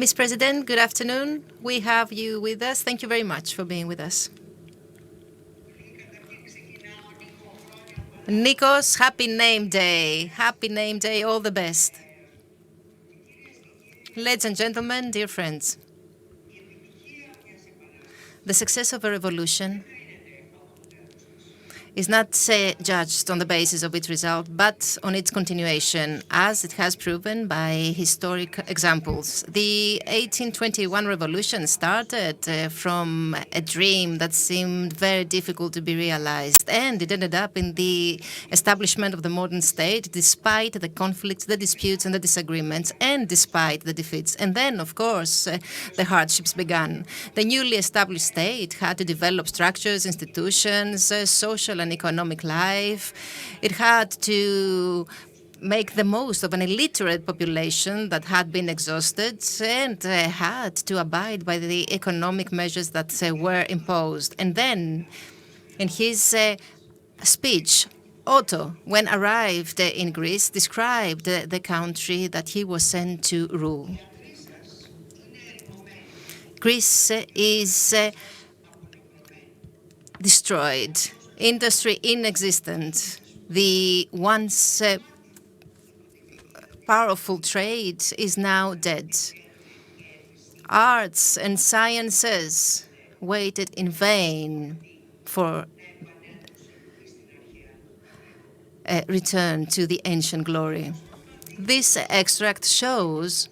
Ms. President, good afternoon. We have you with us. Thank you very much for being with us. Nikos, happy name day. Happy name day, all the best. Ladies and gentlemen, dear friends, the success of a revolution is not judged on the basis of its result, but on its continuation, as it has proven by historic examples. The 1821 revolution started from a dream that seemed very difficult to be realized, and it ended up in the establishment of the modern state, despite the conflicts, the disputes, and the disagreements, and despite the defeats. And then, of course, the hardships began. The newly established state had to develop structures, institutions, social and economic life. It had to make the most of an illiterate population that had been exhausted and had to abide by the economic measures that were imposed. And then, in his speech, Otto, when arrived in Greece, described the country that he was sent to rule. Greece is destroyed. Industry inexistent. The once powerful trade is now dead. Arts and sciences waited in vain for a return to the ancient glory. This extract shows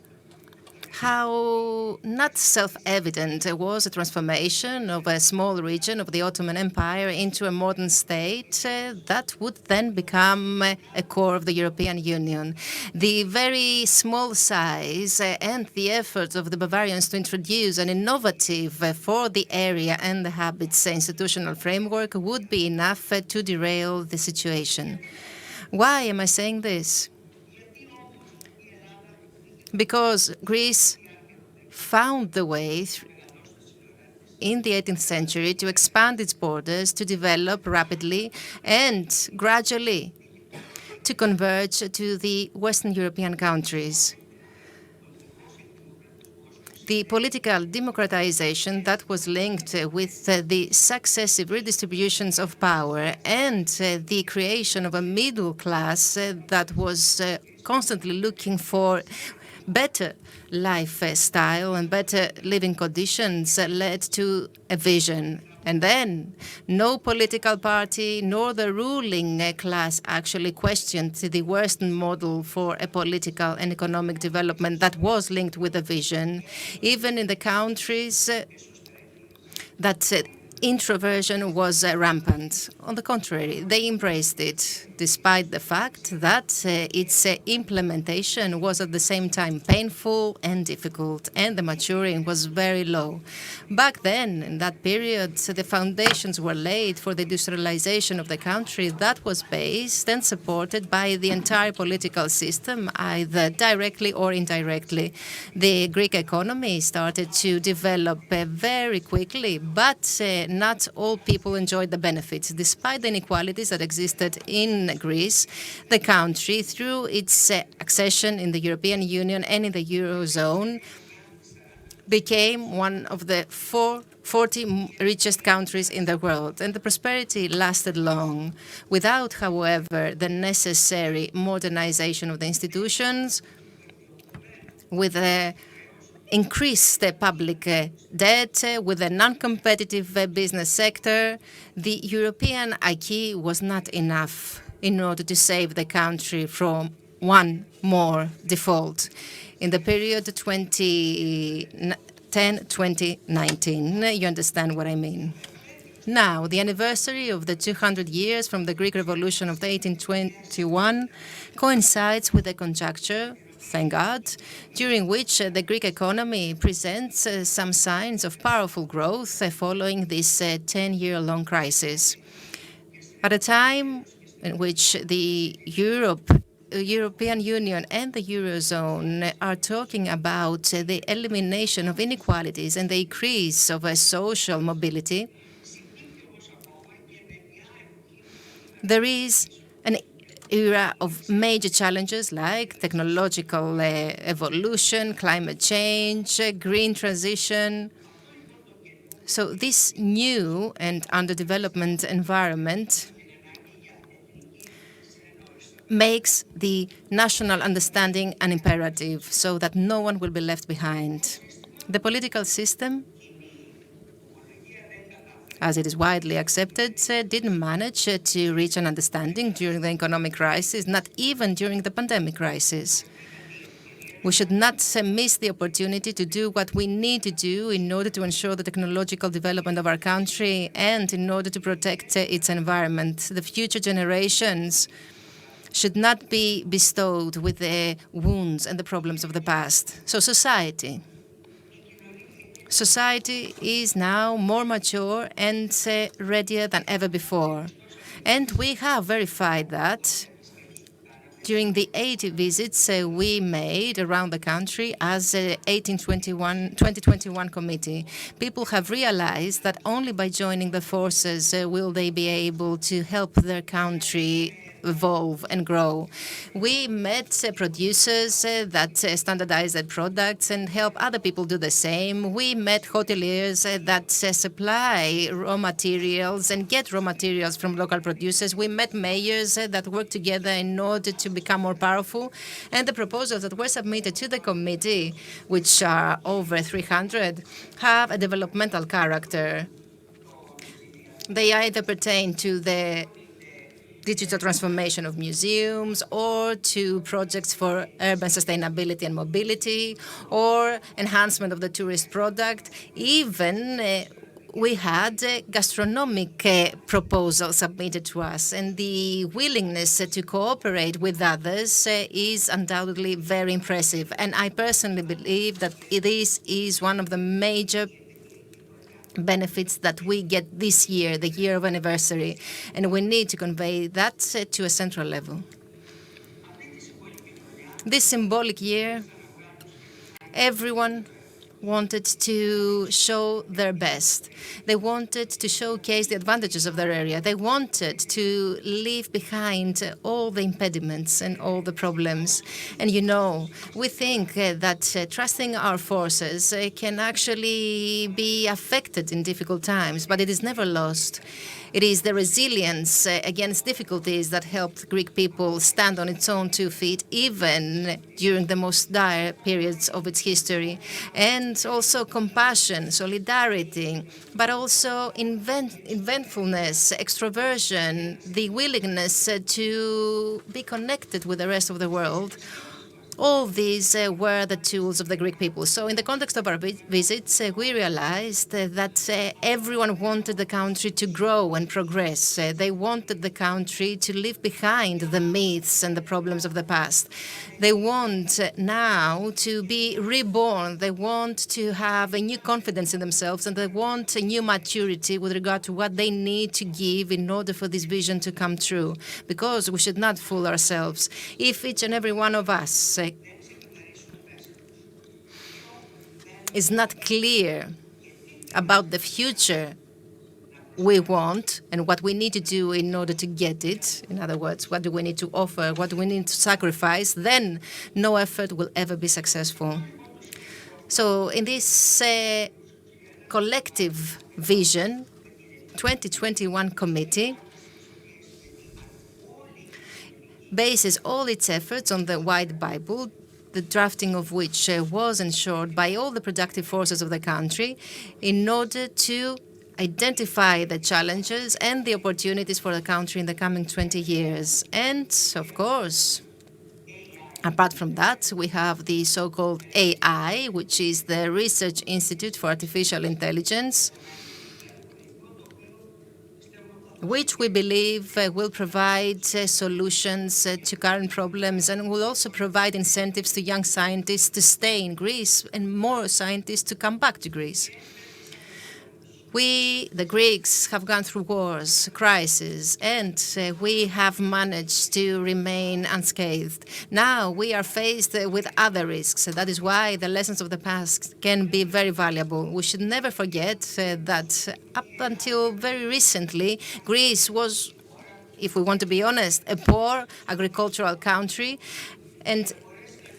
how not self-evident it was a transformation of a small region of the Ottoman Empire into a modern state that would then become a core of the European Union. The very small size and the efforts of the Bavarians to introduce an innovative for the area and the habits institutional framework would be enough to derail the situation. Why am I saying this? Because Greece found the way in the 18th century to expand its borders, to develop rapidly and gradually to converge to the Western European countries. The political democratization that was linked with the successive redistributions of power and the creation of a middle class that was constantly looking for better lifestyle and better living conditions led to a vision. And then no political party nor the ruling class actually questioned the Western model for a political and economic development that was linked with a vision. Even in the countries that introversion was rampant. On the contrary, they embraced it, despite the fact that its implementation was at the same time painful and difficult, and the maturing was very low. Back then, in that period, the foundations were laid for the industrialization of the country that was based and supported by the entire political system, either directly or indirectly. The Greek economy started to develop very quickly, but not all people enjoyed the benefits. Despite the inequalities that existed in Greece, the country, through its accession in the European Union and in the Eurozone, became one of the 40 richest countries in the world. And the prosperity lasted long, without, however, the necessary modernization of the institutions, with a increased public debt, with a non-competitive business sector. The European acquis was not enough in order to save the country from one more default. In the period 2010-2019, you understand what I mean. Now, the anniversary of the 200 years from the Greek Revolution of 1821 coincides with a conjuncture, thank God, during which the Greek economy presents some signs of powerful growth following this 10-year-long crisis. At a time in which the European Union and the Eurozone are talking about the elimination of inequalities and the increase of social mobility, there is an era of major challenges like technological evolution, climate change, green transition. So this new and underdevelopment environment makes the national understanding an imperative so that no one will be left behind. The political system, as it is widely accepted, didn't manage to reach an understanding during the economic crisis, not even during the pandemic crisis. We should not miss the opportunity to do what we need to do in order to ensure the technological development of our country and in order to protect its environment. The future generations should not be bestowed with the wounds and the problems of the past. So society is now more mature and readier than ever before. And we have verified that during the 80 visits we made around the country as 2021 committee. People have realized that only by joining the forces will they be able to help their country evolve and grow. We met producers that standardize their products and help other people do the same. We met hoteliers that supply raw materials and get raw materials from local producers. We met mayors that work together in order to become more powerful. And the proposals that were submitted to the committee, which are over 300, have a developmental character. They either pertain to the digital transformation of museums, or to projects for urban sustainability and mobility, or enhancement of the tourist product. Even we had gastronomic proposals submitted to us, and the willingness to cooperate with others is undoubtedly very impressive. And I personally believe that this is one of the major benefits that we get this year, the year of anniversary, and we need to convey that to a central level. This symbolic year, everyone wanted to show their best. They wanted to showcase the advantages of their area. They wanted to leave behind all the impediments and all the problems. And you know, we think that trusting our forces can actually be affected in difficult times, but it is never lost. It is the resilience against difficulties that helped Greek people stand on its own 2 feet, even during the most dire periods of its history. And also compassion, solidarity, but also inventfulness, extroversion, the willingness to be connected with the rest of the world. All these were the tools of the Greek people. So in the context of our visits, we realized that everyone wanted the country to grow and progress. They wanted the country to leave behind the myths and the problems of the past. They want now to be reborn. They want to have a new confidence in themselves, and they want a new maturity with regard to what they need to give in order for this vision to come true. Because we should not fool ourselves. If each and every one of us is not clear about the future we want and what we need to do in order to get it, in other words, what do we need to offer, what do we need to sacrifice, then no effort will ever be successful. So in this collective vision, 2021 committee bases all its efforts on the White Bible, the drafting of which was ensured by all the productive forces of the country in order to identify the challenges and the opportunities for the country in the coming 20 years. And, of course, apart from that, we have the so-called AI, which is the Research Institute for Artificial Intelligence, which we believe will provide solutions to current problems and will also provide incentives to young scientists to stay in Greece and more scientists to come back to Greece. We, the Greeks, have gone through wars, crises, and we have managed to remain unscathed. Now we are faced with other risks. That is why the lessons of the past can be very valuable. We should never forget that up until very recently, Greece was if we want to be honest, a poor agricultural country. And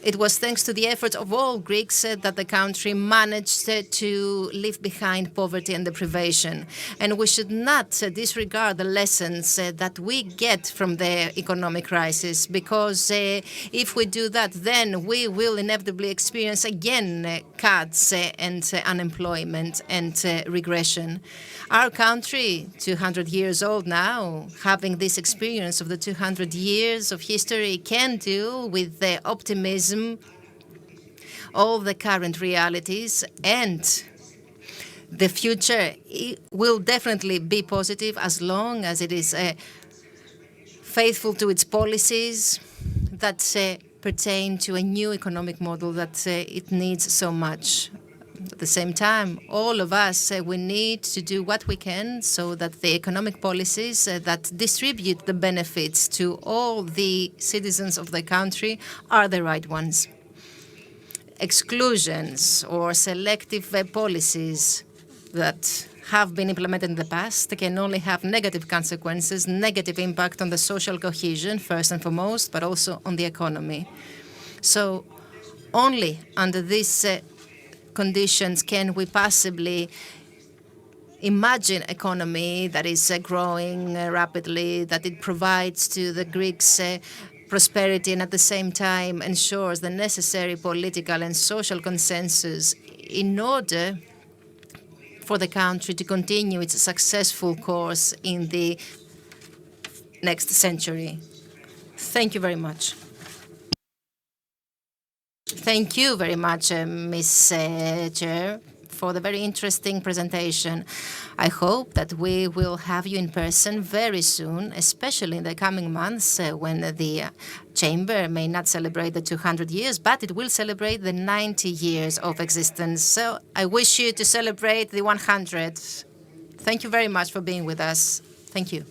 it was thanks to the efforts of all Greeks that the country managed to leave behind poverty and deprivation. And we should not disregard the lessons that we get from the economic crisis, because if we do that, then we will inevitably experience again cuts and unemployment and regression. Our country, 200 years old now, having this experience of the 200 years of history, can deal with the optimism, all the current realities, and the future will definitely be positive as long as it is faithful to its policies that pertain to a new economic model that it needs so much. At the same time, all of us, we need to do what we can so that the economic policies that distribute the benefits to all the citizens of the country are the right ones. Exclusions or selective policies that have been implemented in the past can only have negative consequences, negative impact on the social cohesion, first and foremost, but also on the economy. So only under these conditions can we possibly imagine economy that is growing rapidly, that it provides to the Greeks prosperity and at the same time ensures the necessary political and social consensus in order for the country to continue its successful course in the next century. Thank you very much. Thank you very much, Ms. Chair, for the very interesting presentation. I hope that we will have you in person very soon, especially in the coming months when the Chamber may not celebrate the 200 years, but it will celebrate the 90 years of existence. So I wish you to celebrate the 100. Thank you very much for being with us. Thank you.